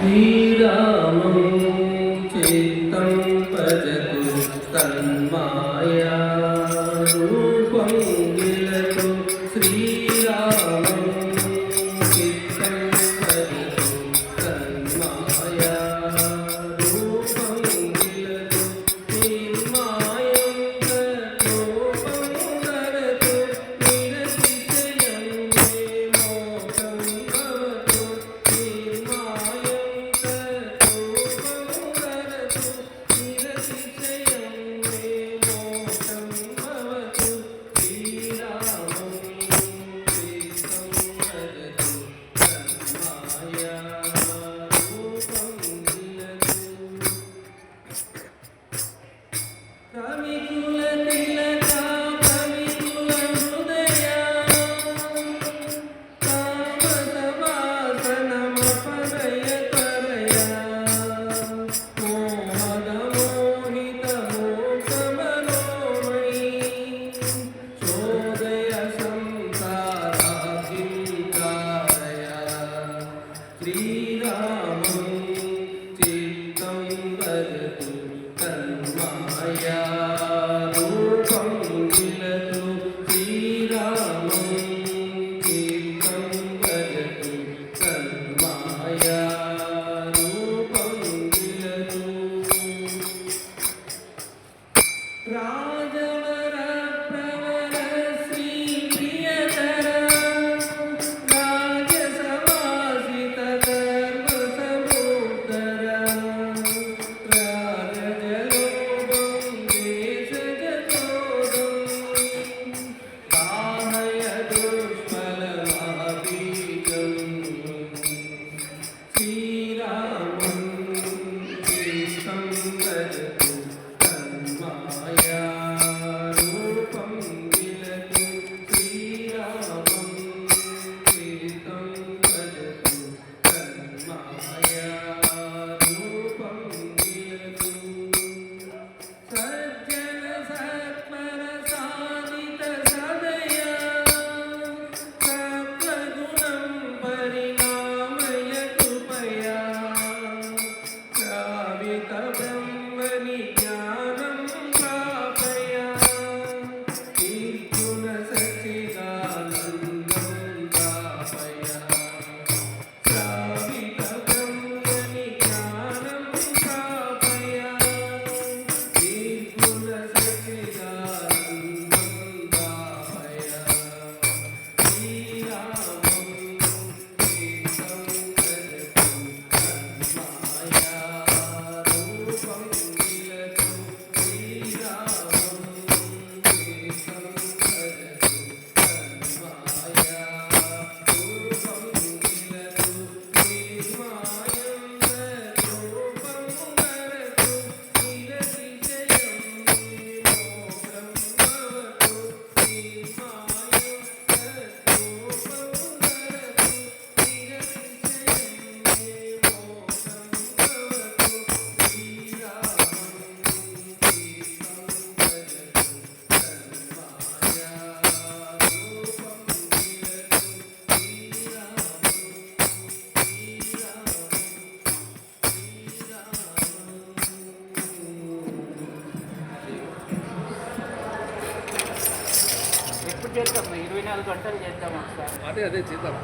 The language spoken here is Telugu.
శ్రీరామం చిత్తం భజతు తన్మాయా రూపం విలతు శ్రీరామం చిత్తం భజతు తన్మాయా రూపం విలతు నిర్మాయం తత్రూపం ధరతు నిరతిశయం మే మోక్షం భవతు నిర్మాయం తత్రూపం ధరతు నిరతిశయం మే మోక్షం భవతు శ్రీరామం చిత్తం భజతు తన్మాయా రూపం విలతు కవికుల తిలక కవికుల హృదయ కామసవాసనమపరయ త్వరయ మోహన మోహిత మూకమనోమయీ చోదయ సంసారాధికారయ శ్రీరామం చిత్తం భజతు తన్మాయా రూపం విలతు శ్రీరామం చిత్తం భజతు తన్మాయా రూపం విలతు రాజవర ప్రవర శ్రీ ప్రియతర రాజసవాసిత ధర్మ సముద్దర రాజజలోగం దేశజతోదం దాహయ దుష్ఫలమహబీజం శ్రీరామం చిత్తం భజతు తన్మాయా రూపం విలతు శ్రీరామం చిత్తం భజతు తన్మాయా రూపం విలతు సజ్జన సత్పర సాధిత సదయ సత్వగుణం పరిణామయ కృపయా శ్రావిత బ్రహ్మని జ్ఞానం ప్రాపయ నిర్గుణ సచ్చిదానందం ప్రాపయ శ్రావిత బ్రహ్మని జ్ఞానం ప్రాపయ నిర్గుణ సచ్చిదానందం ప్రాపయ శ్రీరామం చిత్తం భజతు తన్మాయా రూపం విలతు శ్రీరామం చిత్తం భజతు తన్మాయా రూపం విలతు నిర్మాయం తత్రూపం ధరతు నిరతిశయం మే మోక్షం భవతు నిర్మాయం తత్రూపం ధరతు నిరతిశయం మే మోక్షం భవతు శ్రీరామం చిత్తం భజతు తన్మాయా రూపం విలతు ఎప్పుడు చేద్దాం? 24 గంటలు చేద్దాం ఒకసారి. అదే చేద్దాం.